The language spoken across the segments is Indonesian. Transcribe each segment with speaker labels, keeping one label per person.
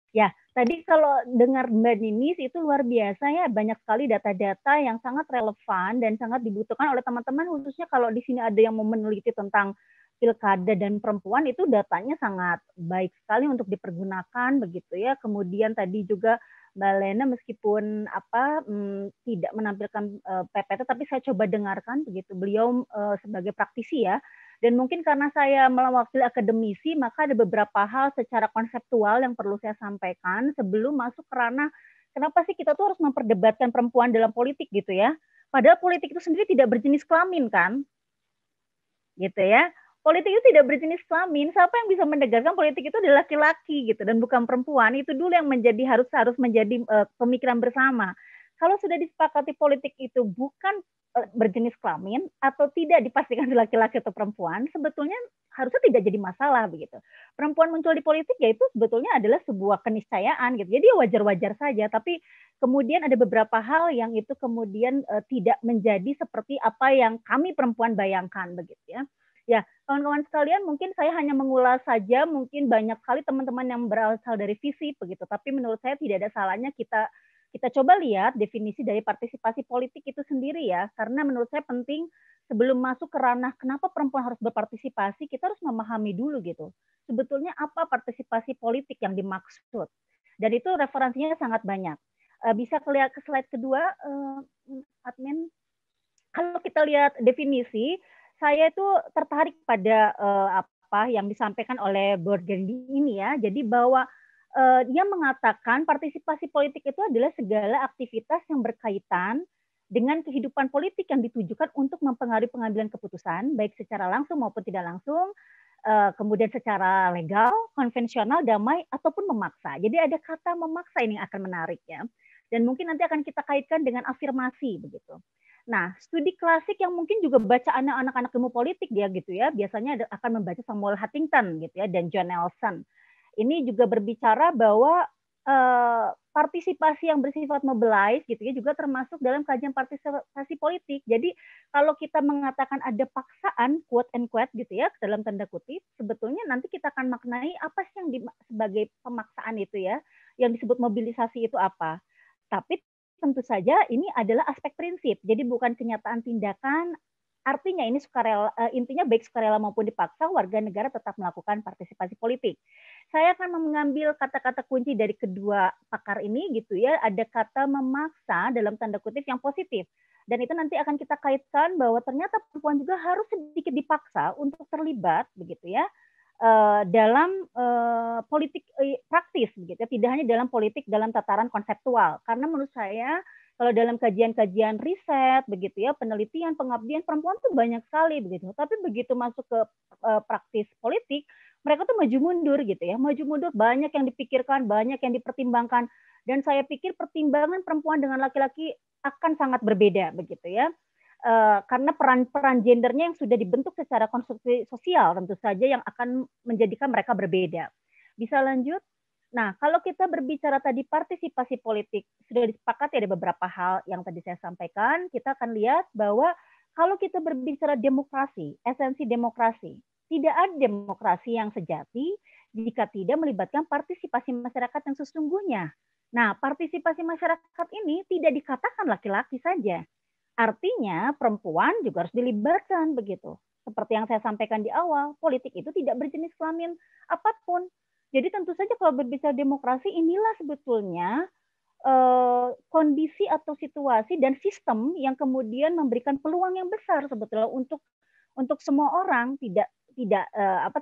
Speaker 1: Ya, tadi kalau dengar Mbak Ninis itu luar biasa ya, banyak sekali data-data yang sangat relevan dan sangat dibutuhkan oleh teman-teman, khususnya kalau di sini ada yang mau meneliti tentang pilkada dan perempuan, itu datanya sangat baik sekali untuk dipergunakan begitu ya. Kemudian tadi juga Mbak Lena meskipun tidak menampilkan PPT, tapi saya coba dengarkan begitu. Beliau sebagai praktisi ya, dan mungkin karena saya mewakili akademisi, maka ada beberapa hal secara konseptual yang perlu saya sampaikan sebelum masuk ke ranah kenapa sih kita tuh harus memperdebatkan perempuan dalam politik gitu ya. Padahal politik itu sendiri tidak berjenis kelamin kan, gitu ya. Politik itu tidak berjenis kelamin. Siapa yang bisa menegaskan politik itu adalah laki-laki gitu dan bukan perempuan? Itu dulu yang menjadi harus menjadi pemikiran bersama. Kalau sudah disepakati politik itu bukan berjenis kelamin atau tidak dipastikan laki-laki atau perempuan, sebetulnya harusnya tidak jadi masalah begitu. Perempuan muncul di politik ya itu sebetulnya adalah sebuah keniscayaan gitu. Jadi ya wajar-wajar saja, tapi kemudian ada beberapa hal yang itu kemudian tidak menjadi seperti apa yang kami perempuan bayangkan begitu ya. Ya, kawan-kawan sekalian, mungkin saya hanya mengulas saja, mungkin banyak sekali teman-teman yang berasal dari visi begitu, tapi menurut saya tidak ada salahnya kita coba lihat definisi dari partisipasi politik itu sendiri ya, karena menurut saya penting sebelum masuk ke ranah kenapa perempuan harus berpartisipasi, kita harus memahami dulu gitu. Sebetulnya apa partisipasi politik yang dimaksud. Dan itu referensinya sangat banyak. Bisa lihat ke slide kedua, admin. Kalau kita lihat definisi, saya itu tertarik pada apa yang disampaikan oleh Burgundy ini ya. Jadi bahwa dia mengatakan partisipasi politik itu adalah segala aktivitas yang berkaitan dengan kehidupan politik yang ditujukan untuk mempengaruhi pengambilan keputusan, baik secara langsung maupun tidak langsung, kemudian secara legal, konvensional, damai, ataupun memaksa. Jadi ada kata memaksa ini yang akan menarik ya. Dan mungkin nanti akan kita kaitkan dengan afirmasi begitu. Nah, studi klasik yang mungkin juga baca anak-anak ilmu politik dia gitu ya, biasanya akan membaca Samuel Huntington gitu ya dan John Nelson. Ini juga berbicara bahwa partisipasi yang bersifat mobilize gitu ya juga termasuk dalam kajian partisipasi politik. Jadi kalau kita mengatakan ada paksaan quote and quote gitu ya dalam tanda kutip, sebetulnya nanti kita akan maknai apa sih yang sebagai pemaksaan itu ya, yang disebut mobilisasi itu apa. Tapi tentu saja ini adalah aspek prinsip. Jadi bukan kenyataan tindakan. Artinya ini sukarela, intinya baik sukarela maupun dipaksa, warga negara tetap melakukan partisipasi politik. Saya akan mengambil kata-kata kunci dari kedua pakar ini gitu ya. Ada kata memaksa dalam tanda kutip yang positif. Dan itu nanti akan kita kaitkan bahwa ternyata perempuan juga harus sedikit dipaksa untuk terlibat begitu ya dalam politik praktis begitu, tidak hanya dalam politik dalam tataran konseptual. Karena menurut saya kalau dalam kajian-kajian riset begitu ya, penelitian, pengabdian perempuan tuh banyak sekali begitu. Tapi begitu masuk ke praktis politik, mereka tuh maju mundur gitu ya, maju mundur banyak yang dipikirkan, banyak yang dipertimbangkan. Dan saya pikir pertimbangan perempuan dengan laki-laki akan sangat berbeda begitu ya. Karena peran-peran gendernya yang sudah dibentuk secara konstruksi sosial tentu saja yang akan menjadikan mereka berbeda. Bisa lanjut? Nah, kalau kita berbicara tadi partisipasi politik, sudah disepakati ada beberapa hal yang tadi saya sampaikan, kita akan lihat bahwa kalau kita berbicara demokrasi, esensi demokrasi, tidak ada demokrasi yang sejati jika tidak melibatkan partisipasi masyarakat yang sesungguhnya. Nah, partisipasi masyarakat ini tidak dikatakan laki-laki saja, artinya perempuan juga harus dilibatkan begitu. Seperti yang saya sampaikan di awal, politik itu tidak berjenis kelamin apapun. Jadi tentu saja kalau berbicara demokrasi inilah sebetulnya kondisi atau situasi dan sistem yang kemudian memberikan peluang yang besar sebetulnya untuk semua orang, tidak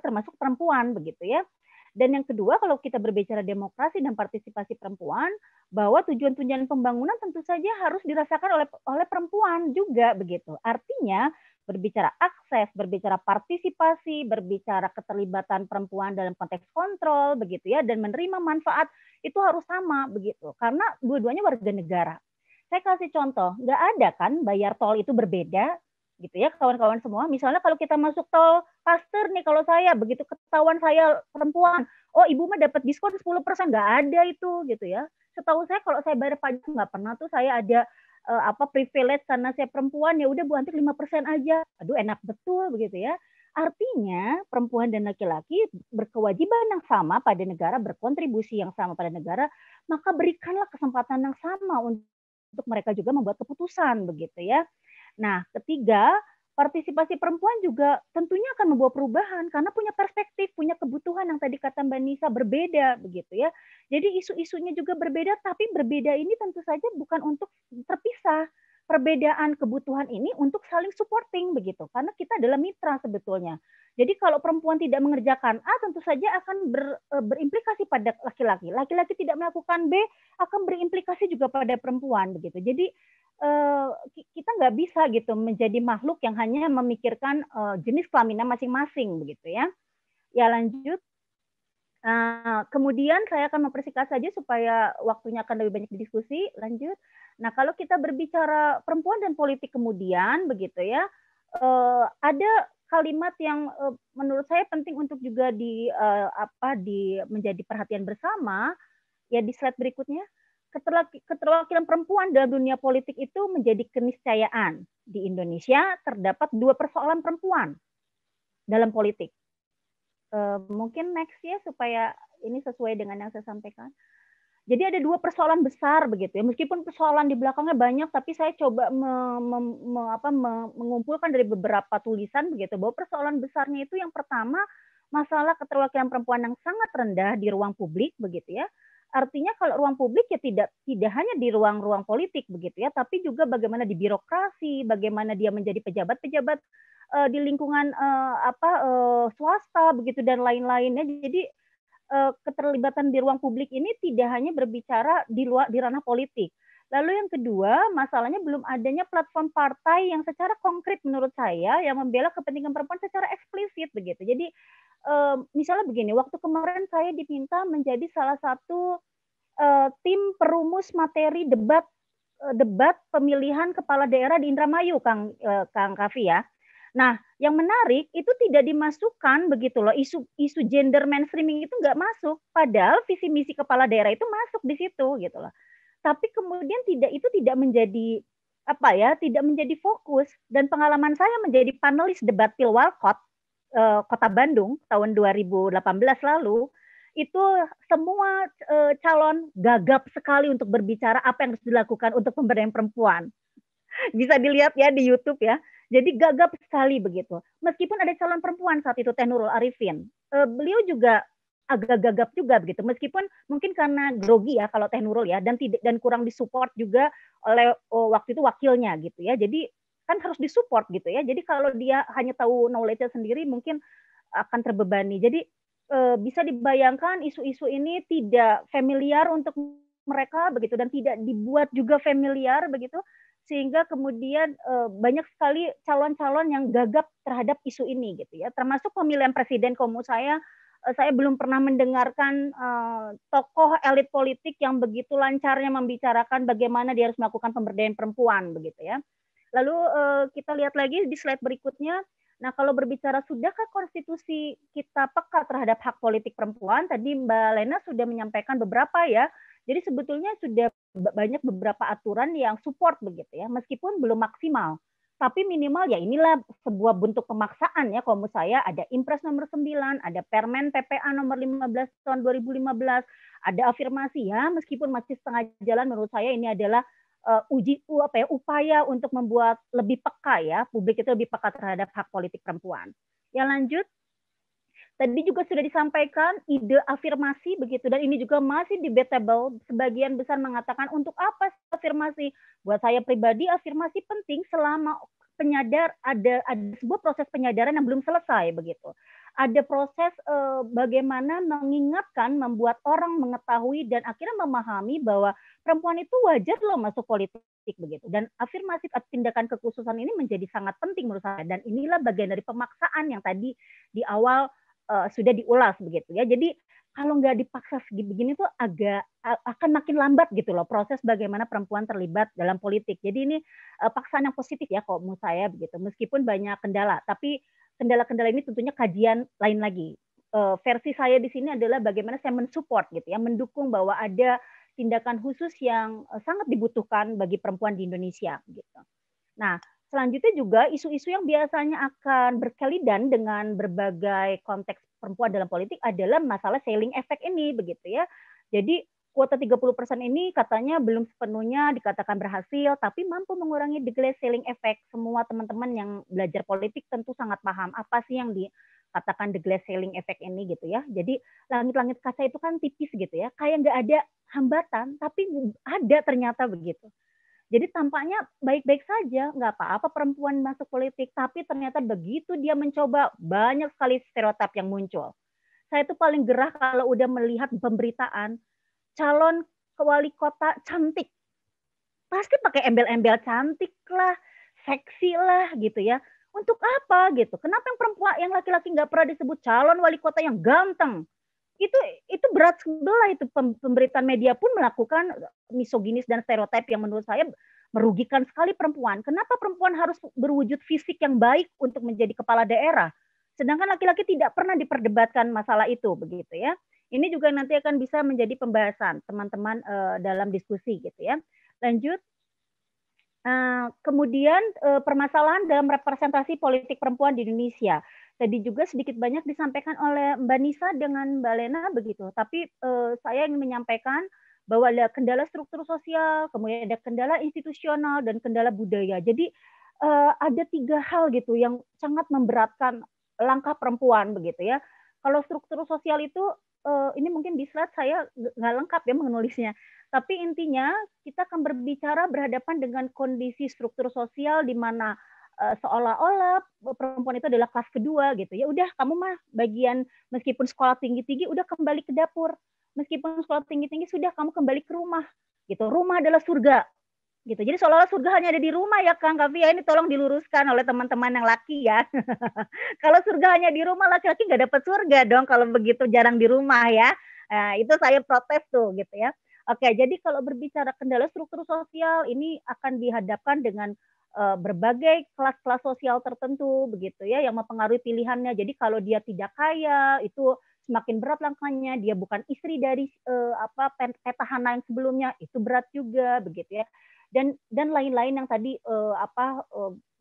Speaker 1: termasuk perempuan begitu ya. Dan yang kedua, kalau kita berbicara demokrasi dan partisipasi perempuan, bahwa tujuan-tujuan pembangunan tentu saja harus dirasakan oleh perempuan juga begitu. Artinya berbicara akses, berbicara partisipasi, berbicara keterlibatan perempuan dalam konteks kontrol begitu ya, dan menerima manfaat itu harus sama begitu. Karena dua-duanya warga negara. Saya kasih contoh, nggak ada kan bayar tol itu berbeda gitu ya kawan-kawan semua. Misalnya kalau kita masuk tol Paster nih, kalau saya begitu ketahuan saya perempuan, oh ibu mah dapat diskon 10%, nggak ada itu gitu ya. Setahu saya kalau saya bayar pajak nggak pernah tuh saya ada privilege karena saya perempuan, ya udah Bu Antik 5% aja. Aduh enak betul begitu ya. Artinya perempuan dan laki-laki berkewajiban yang sama pada negara, berkontribusi yang sama pada negara, maka berikanlah kesempatan yang sama untuk mereka juga membuat keputusan begitu ya. Nah, ketiga, partisipasi perempuan juga tentunya akan membawa perubahan karena punya perspektif, punya kebutuhan yang tadi kata Mbak Nisa berbeda begitu ya. Jadi isu-isunya juga berbeda, tapi berbeda ini tentu saja bukan untuk terpisah. Perbedaan kebutuhan ini untuk saling supporting begitu, karena kita adalah mitra sebetulnya. Jadi kalau perempuan tidak mengerjakan A, tentu saja akan berimplikasi pada laki-laki. Laki-laki tidak melakukan B, akan berimplikasi juga pada perempuan begitu. Jadi kita nggak bisa gitu menjadi makhluk yang hanya memikirkan jenis kelaminnya masing-masing begitu ya. Ya lanjut. Kemudian saya akan mempersingkat saja supaya waktunya akan lebih banyak didiskusi. Lanjut. Nah, kalau kita berbicara perempuan dan politik kemudian begitu ya, ada kalimat yang menurut saya penting untuk juga menjadi perhatian bersama ya di slide berikutnya. Keterwakilan perempuan dalam dunia politik itu menjadi keniscayaan. Di Indonesia terdapat 2 persoalan perempuan dalam politik. Mungkin next ya supaya ini sesuai dengan yang saya sampaikan. Jadi ada 2 persoalan besar begitu ya. Meskipun persoalan di belakangnya banyak, tapi saya coba mengumpulkan dari beberapa tulisan begitu bahwa persoalan besarnya itu yang pertama masalah keterwakilan perempuan yang sangat rendah di ruang publik begitu ya. Artinya kalau ruang publik ya tidak hanya di ruang-ruang politik begitu ya, tapi juga bagaimana di birokrasi, bagaimana dia menjadi pejabat-pejabat di lingkungan swasta begitu dan lain-lainnya. Jadi keterlibatan di ruang publik ini tidak hanya berbicara di ranah politik. Lalu yang kedua, masalahnya belum adanya platform partai yang secara konkret menurut saya yang membela kepentingan perempuan secara eksplisit begitu. Jadi misalnya begini, waktu kemarin saya diminta menjadi salah satu tim perumus materi debat pemilihan kepala daerah di Indramayu, Kang Kavi ya. Nah, yang menarik itu tidak dimasukkan begitu loh, isu gender mainstreaming itu nggak masuk, padahal visi misi kepala daerah itu masuk di situ gitu loh. Tapi kemudian tidak menjadi tidak menjadi fokus, dan pengalaman saya menjadi panelis debat Pilwalkot Kota Bandung tahun 2018 lalu, itu semua calon gagap sekali untuk berbicara apa yang harus dilakukan untuk pemberdayaan perempuan. Bisa dilihat ya di YouTube ya. Jadi gagap sekali begitu. Meskipun ada calon perempuan saat itu, Teh Nurul Arifin, beliau juga agak gagap juga begitu. Meskipun mungkin karena grogi ya kalau Teh Nurul ya, dan kurang disupport juga oleh waktu itu wakilnya gitu ya. Jadi kan harus disupport gitu ya. Jadi kalau dia hanya tahu knowledge-nya sendiri mungkin akan terbebani. Jadi bisa dibayangkan isu-isu ini tidak familiar untuk mereka begitu, dan tidak dibuat juga familiar begitu, sehingga kemudian banyak sekali calon-calon yang gagap terhadap isu ini gitu ya, termasuk pemilihan presiden. Kalau saya belum pernah mendengarkan tokoh elit politik yang begitu lancarnya membicarakan bagaimana dia harus melakukan pemberdayaan perempuan begitu ya. Lalu kita lihat lagi di slide berikutnya. Nah, kalau berbicara sudahkah konstitusi kita peka terhadap hak politik perempuan, tadi Mbak Lena sudah menyampaikan beberapa ya. Jadi sebetulnya sudah banyak beberapa aturan yang support begitu ya, meskipun belum maksimal. Tapi minimal ya inilah sebuah bentuk pemaksaan ya, kalau menurut saya ada Impres nomor 9, ada Permen PPA nomor 15 tahun 2015, ada afirmasi ya, meskipun masih setengah jalan menurut saya ini adalah upaya untuk membuat lebih peka ya, publik itu lebih peka terhadap hak politik perempuan. Ya lanjut. Tadi juga sudah disampaikan ide afirmasi begitu, dan ini juga masih debatable. Sebagian besar mengatakan untuk apa afirmasi? Buat saya pribadi afirmasi penting selama ada sebuah proses penyadaran yang belum selesai begitu. Ada proses bagaimana mengingatkan, membuat orang mengetahui dan akhirnya memahami bahwa perempuan itu wajar loh masuk politik begitu. Dan afirmasi tindakan kekhususan ini menjadi sangat penting menurut saya, dan inilah bagian dari pemaksaan yang tadi di awal sudah diulas begitu ya. Jadi kalau nggak dipaksa begini tuh akan makin lambat gitu loh proses bagaimana perempuan terlibat dalam politik. Jadi ini paksaan yang positif ya kalau menurut saya begitu. Meskipun banyak kendala, tapi kendala-kendala ini tentunya kajian lain lagi. Versi saya di sini adalah bagaimana saya mensupport gitu ya, mendukung bahwa ada tindakan khusus yang sangat dibutuhkan bagi perempuan di Indonesia gitu. Nah, selanjutnya juga isu-isu yang biasanya akan berkaitan dengan berbagai konteks perempuan dalam politik adalah masalah ceiling effect ini begitu ya. Jadi kuota 30% ini katanya belum sepenuhnya dikatakan berhasil, tapi mampu mengurangi the glass ceiling effect. Semua teman-teman yang belajar politik tentu sangat paham apa sih yang dikatakan the glass ceiling effect ini gitu ya. Jadi langit-langit kaca itu kan tipis gitu ya, kayak nggak ada hambatan, tapi ada ternyata begitu. Jadi tampaknya baik-baik saja, nggak apa-apa perempuan masuk politik, tapi ternyata begitu dia mencoba, banyak sekali stereotip yang muncul. Saya itu paling gerah kalau udah melihat pemberitaan, calon wali kota cantik, pasti pakai embel-embel cantik lah, seksi lah gitu ya. Untuk apa gitu? Kenapa yang perempuan, yang laki-laki nggak pernah disebut calon wali kota yang ganteng? Itu berat sebelah itu, pemberitaan media pun melakukan misoginis dan stereotip yang menurut saya merugikan sekali perempuan. Kenapa perempuan harus berwujud fisik yang baik untuk menjadi kepala daerah? Sedangkan laki-laki tidak pernah diperdebatkan masalah itu begitu ya. Ini juga nanti akan bisa menjadi pembahasan teman-teman dalam diskusi gitu ya. Lanjut. Kemudian permasalahan dalam representasi politik perempuan di Indonesia. Tadi juga sedikit banyak disampaikan oleh Mbak Nisa dengan Mbak Lena begitu. Tapi saya ingin menyampaikan bahwa ada kendala struktur sosial, kemudian ada kendala institusional dan kendala budaya. Jadi ada 3 hal gitu yang sangat memberatkan langkah perempuan begitu ya. Kalau struktur sosial itu ini mungkin di slide saya nggak lengkap ya menulisnya. Tapi intinya kita akan berbicara berhadapan dengan kondisi struktur sosial di mana seolah-olah perempuan itu adalah kelas kedua gitu. Ya udah kamu mah bagian meskipun sekolah tinggi-tinggi udah kembali ke dapur. Meskipun sekolah tinggi-tinggi sudah kamu kembali ke rumah. Gitu. Rumah adalah surga. Gitu. Jadi seolah-olah surga hanya ada di rumah ya Kang Kavia, ini tolong diluruskan oleh teman-teman yang laki ya. Kalau surga hanya di rumah, laki-laki nggak dapat surga dong kalau begitu jarang di rumah ya. Nah, itu saya protes tuh gitu ya. Oke, jadi kalau berbicara kendala struktur sosial ini akan dihadapkan dengan berbagai kelas-kelas sosial tertentu begitu ya yang mempengaruhi pilihannya. Jadi kalau dia tidak kaya itu semakin berat langkahnya, dia bukan istri dari petahana yang sebelumnya itu berat juga begitu ya. Dan lain-lain yang tadi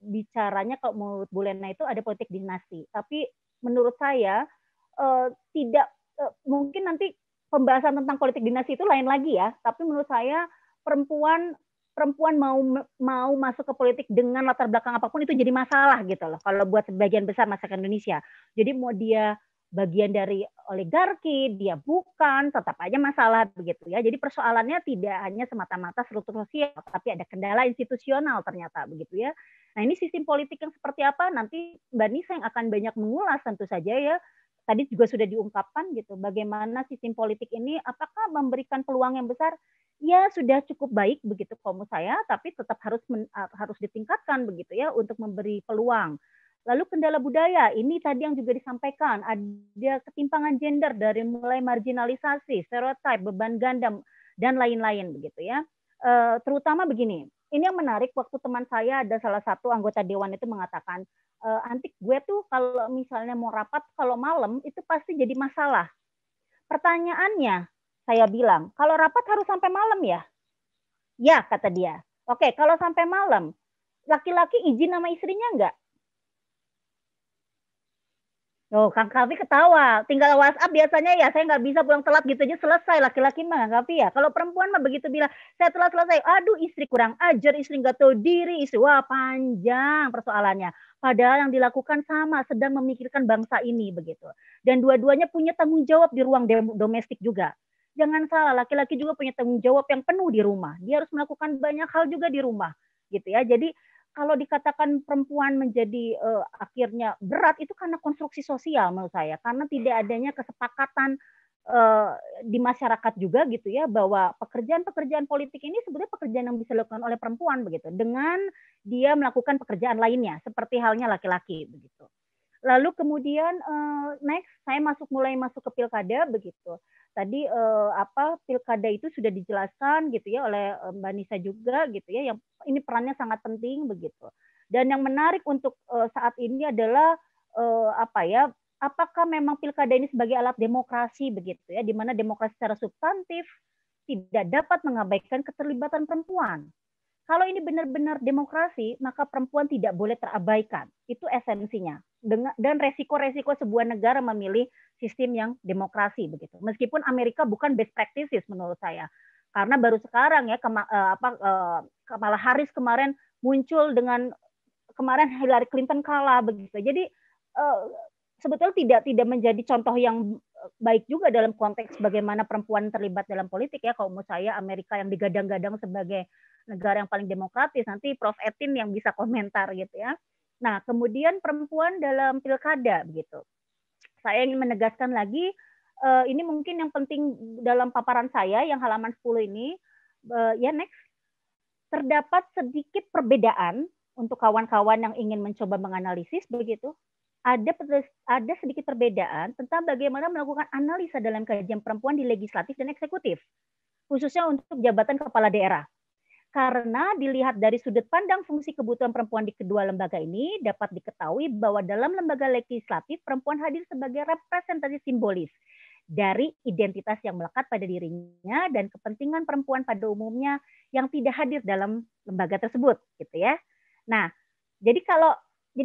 Speaker 1: bicaranya kalau menurut Bu Lena itu ada politik dinasti. Tapi menurut saya tidak mungkin nanti pembahasan tentang politik dinasti itu lain lagi ya. Tapi menurut saya perempuan mau masuk ke politik dengan latar belakang apapun itu jadi masalah gitu loh. Kalau buat sebagian besar masyarakat Indonesia. Jadi mau dia bagian dari oligarki, dia bukan, tetap aja masalah begitu ya. Jadi persoalannya tidak hanya semata-mata struktur sosial, tapi ada kendala institusional ternyata begitu ya. Nah ini sistem politik yang seperti apa nanti Mbak Nisa yang akan banyak mengulas tentu saja ya. Tadi juga sudah diungkapkan gitu, bagaimana sistem politik ini apakah memberikan peluang yang besar? Ya sudah cukup baik begitu kalau menurut saya, tapi tetap harus ditingkatkan begitu ya untuk memberi peluang. Lalu kendala budaya, ini tadi yang juga disampaikan, ada ketimpangan gender dari mulai marginalisasi, stereotip, beban ganda, dan lain-lain begitu ya. Terutama begini, ini yang menarik waktu teman saya ada salah satu anggota dewan itu mengatakan, Antik gue tuh kalau misalnya mau rapat kalau malam itu pasti jadi masalah. Pertanyaannya, saya bilang, kalau rapat harus sampai malam ya? Ya, kata dia. Oke, kalau sampai malam, laki-laki izin sama istrinya enggak? Oh, Kang Kavi ketawa. Tinggal WhatsApp biasanya ya, saya nggak bisa pulang telat gitu aja selesai. Laki-laki mah Kang Kavi ya. Kalau perempuan mah begitu bilang, saya telat selesai. Aduh, istri kurang ajar, istri nggak tahu diri, istri. Wah, panjang persoalannya. Padahal yang dilakukan sama, sedang memikirkan bangsa ini begitu. Dan dua-duanya punya tanggung jawab di ruang domestik juga. Jangan salah, laki-laki juga punya tanggung jawab yang penuh di rumah. Dia harus melakukan banyak hal juga di rumah, gitu ya. Jadi kalau dikatakan perempuan menjadi akhirnya berat itu karena konstruksi sosial menurut saya, karena tidak adanya kesepakatan di masyarakat juga gitu ya bahwa pekerjaan-pekerjaan politik ini sebenarnya pekerjaan yang bisa dilakukan oleh perempuan begitu dengan dia melakukan pekerjaan lainnya seperti halnya laki-laki begitu. Lalu kemudian next saya mulai masuk ke pilkada begitu. Tadi pilkada itu sudah dijelaskan gitu ya oleh Mbak Nisa juga gitu ya, yang ini perannya sangat penting begitu. Dan yang menarik untuk saat ini adalah apakah memang pilkada ini sebagai alat demokrasi begitu ya, di mana demokrasi secara substantif tidak dapat mengabaikan keterlibatan perempuan. Kalau ini benar-benar demokrasi, maka perempuan tidak boleh terabaikan. Itu esensinya. Dan resiko-resiko sebuah negara memilih sistem yang demokrasi begitu. Meskipun Amerika bukan best practices menurut saya. Karena baru sekarang ya Kamala Harris kemarin muncul dengan kemarin Hillary Clinton kalah begitu. Jadi sebetulnya tidak menjadi contoh yang baik juga dalam konteks bagaimana perempuan terlibat dalam politik ya. Kalau menurut saya Amerika yang digadang-gadang sebagai negara yang paling demokratis, nanti Prof. Etin yang bisa komentar gitu ya. Nah, kemudian perempuan dalam pilkada begitu. Saya ingin menegaskan lagi, ini mungkin yang penting dalam paparan saya yang halaman 10 ini, ya next, terdapat sedikit perbedaan untuk kawan-kawan yang ingin mencoba menganalisis begitu. Ada sedikit perbedaan tentang bagaimana melakukan analisa dalam kajian perempuan di legislatif dan eksekutif, khususnya untuk jabatan kepala daerah. Karena dilihat dari sudut pandang fungsi kebutuhan perempuan di kedua lembaga ini, dapat diketahui bahwa dalam lembaga legislatif, perempuan hadir sebagai representasi simbolis dari identitas yang melekat pada dirinya dan kepentingan perempuan pada umumnya yang tidak hadir dalam lembaga tersebut, gitu ya. Nah, jadi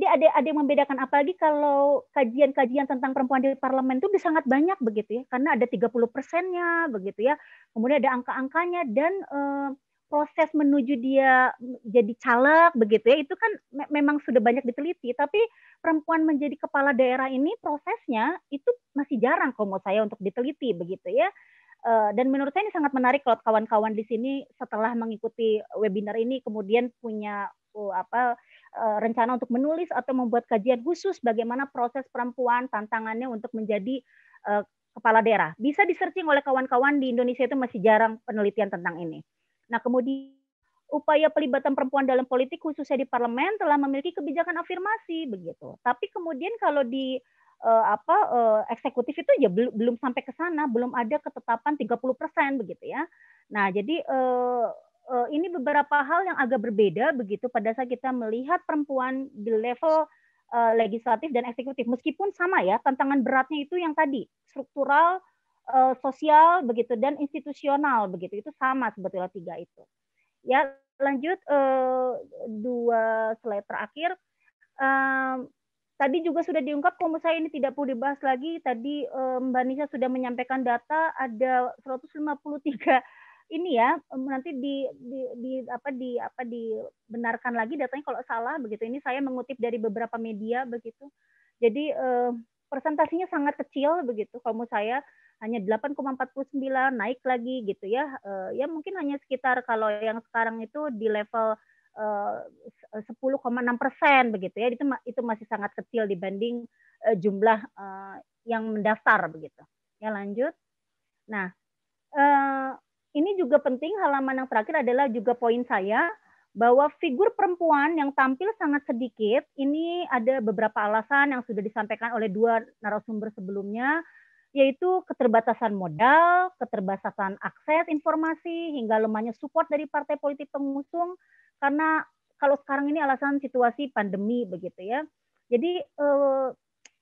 Speaker 1: ada yang membedakan, apalagi kalau kajian-kajian tentang perempuan di parlemen itu sangat banyak begitu ya, karena ada 30%-nya begitu ya. Kemudian ada angka-angkanya dan proses menuju dia jadi caleg begitu ya, itu kan memang sudah banyak diteliti, tapi perempuan menjadi kepala daerah ini prosesnya itu masih jarang kalau menurut saya untuk diteliti begitu ya. Dan menurut saya ini sangat menarik kalau kawan-kawan di sini setelah mengikuti webinar ini kemudian punya rencana untuk menulis atau membuat kajian khusus bagaimana proses perempuan tantangannya untuk menjadi kepala daerah. Bisa di-searching oleh kawan-kawan, di Indonesia itu masih jarang penelitian tentang ini. Nah, kemudian upaya pelibatan perempuan dalam politik khususnya di parlemen telah memiliki kebijakan afirmasi begitu. Tapi kemudian kalau di eksekutif itu ya belum sampai ke sana, belum ada ketetapan 30% begitu ya. Nah, jadi ini beberapa hal yang agak berbeda begitu pada saat kita melihat perempuan di level legislatif dan eksekutif. Meskipun sama ya, tantangan beratnya itu yang tadi, struktural, sosial begitu dan institusional begitu, itu sama sebetulnya 3 itu. Ya, lanjut 2 slide terakhir. Tadi juga sudah diungkap, kalau menurut saya ini tidak perlu dibahas lagi. Tadi Mbak Nisa sudah menyampaikan data ada 153 ini ya, nanti dibenarkan lagi datanya kalau salah begitu. Ini saya mengutip dari beberapa media begitu. Jadi presentasinya sangat kecil begitu. Kalau menurut saya hanya 8,49, naik lagi gitu ya. Ya mungkin hanya sekitar kalau yang sekarang itu di level 10,6% begitu ya. Itu masih sangat kecil dibanding jumlah yang mendaftar begitu. Ya, lanjut. Nah, ini juga penting, halaman yang terakhir adalah juga poin saya bahwa figur perempuan yang tampil sangat sedikit, ini ada beberapa alasan yang sudah disampaikan oleh 2 narasumber sebelumnya, yaitu keterbatasan modal, keterbatasan akses informasi, hingga lemahnya support dari partai politik pengusung, karena kalau sekarang ini alasan situasi pandemi begitu ya. Jadi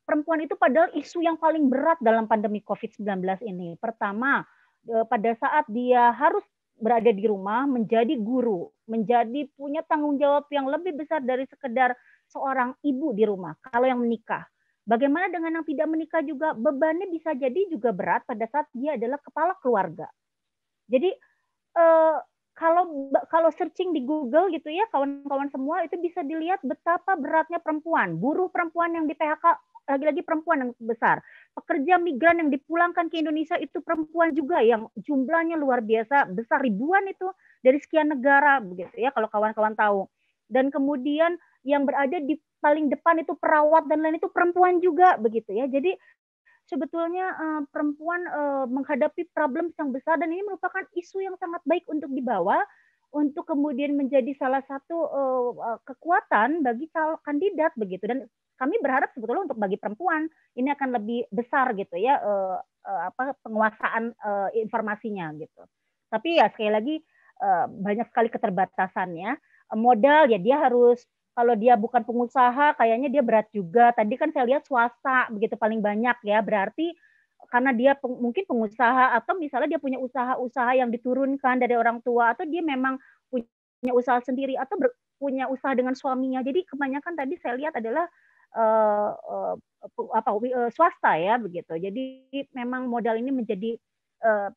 Speaker 1: perempuan itu padahal isu yang paling berat dalam pandemi COVID-19 ini. Pertama, pada saat dia harus berada di rumah, menjadi guru, menjadi punya tanggung jawab yang lebih besar dari sekedar seorang ibu di rumah, kalau yang menikah. Bagaimana dengan yang tidak menikah juga, bebannya bisa jadi juga berat pada saat dia adalah kepala keluarga. Jadi kalau searching di Google gitu ya, kawan-kawan semua itu bisa dilihat betapa beratnya perempuan, buruh perempuan yang di PHK, lagi-lagi perempuan yang besar. Pekerja migran yang dipulangkan ke Indonesia itu perempuan juga yang jumlahnya luar biasa besar, ribuan itu dari sekian negara begitu ya, kalau kawan-kawan tahu. Dan kemudian yang berada di paling depan itu perawat dan lain itu perempuan juga begitu ya. Jadi sebetulnya perempuan menghadapi problem yang besar, dan ini merupakan isu yang sangat baik untuk dibawa untuk kemudian menjadi salah satu kekuatan bagi calon kandidat begitu. Dan kami berharap sebetulnya untuk bagi perempuan ini akan lebih besar gitu ya penguasaan informasinya gitu. Tapi ya sekali lagi banyak sekali keterbatasannya. Modal ya dia harus, kalau dia bukan pengusaha kayaknya dia berat juga. Tadi kan saya lihat swasta begitu paling banyak ya, berarti karena dia mungkin pengusaha atau misalnya dia punya usaha-usaha yang diturunkan dari orang tua atau dia memang punya punya usaha sendiri atau punya usaha dengan suaminya. Jadi kebanyakan tadi saya lihat adalah swasta ya begitu. Jadi memang modal ini menjadi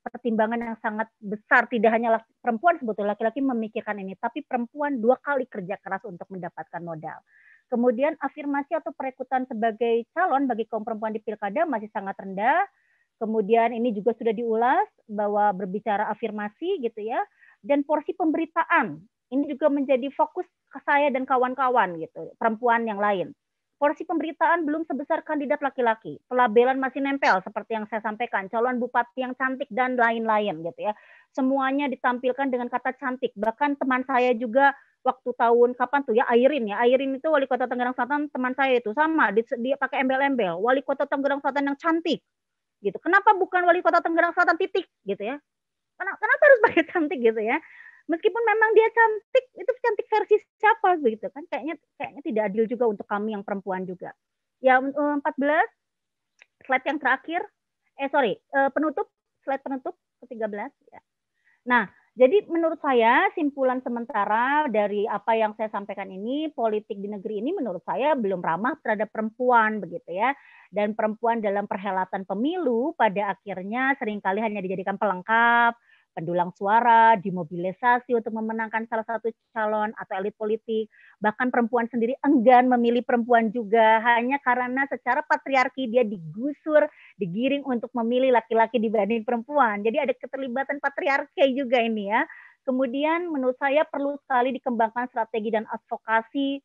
Speaker 1: pertimbangan yang sangat besar. Tidak hanya perempuan sebetulnya laki-laki memikirkan ini, tapi perempuan 2 kali kerja keras untuk mendapatkan modal. Kemudian afirmasi atau perekrutan sebagai calon bagi kaum perempuan di pilkada masih sangat rendah. Kemudian ini juga sudah diulas bahwa berbicara afirmasi gitu ya, dan porsi pemberitaan ini juga menjadi fokus saya dan kawan-kawan gitu, perempuan yang lain. Porsi pemberitaan belum sebesar kandidat laki-laki. Pelabelan masih nempel seperti yang saya sampaikan, calon bupati yang cantik dan lain-lain gitu ya. Semuanya ditampilkan dengan kata cantik. Bahkan teman saya juga waktu tahun kapan tuh ya, Airin itu wali kota Tangerang Selatan, teman saya itu sama, dia pakai embel-embel, wali kota Tangerang Selatan yang cantik gitu. Kenapa bukan wali kota Tangerang Selatan titik gitu ya? Kenapa harus pakai cantik gitu ya? Meskipun memang dia cantik, itu cantik versi siapa begitu kan? Kayaknya tidak adil juga untuk kami yang perempuan juga. Ya 14 slide yang terakhir. Penutup, slide penutup ke-13 ya. Nah, jadi menurut saya simpulan sementara dari apa yang saya sampaikan ini, politik di negeri ini menurut saya belum ramah terhadap perempuan begitu ya. Dan perempuan dalam perhelatan pemilu pada akhirnya seringkali hanya dijadikan pelengkap, pendulang suara, dimobilisasi untuk memenangkan salah satu calon atau elit politik. Bahkan perempuan sendiri enggan memilih perempuan juga hanya karena secara patriarki dia digusur, digiring untuk memilih laki-laki dibanding perempuan. Jadi ada keterlibatan patriarki juga ini ya. Kemudian menurut saya perlu sekali dikembangkan strategi dan advokasi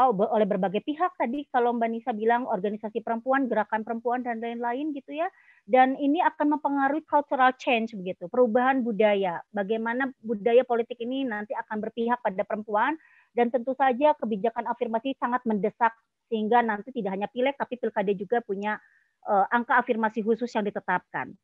Speaker 1: oleh berbagai pihak tadi kalau Mbak Nisa bilang organisasi perempuan, gerakan perempuan dan lain-lain gitu ya. Dan ini akan mempengaruhi cultural change begitu, perubahan budaya. Bagaimana budaya politik ini nanti akan berpihak pada perempuan dan tentu saja kebijakan afirmasi sangat mendesak sehingga nanti tidak hanya pileg tapi pilkada juga punya angka afirmasi khusus yang ditetapkan.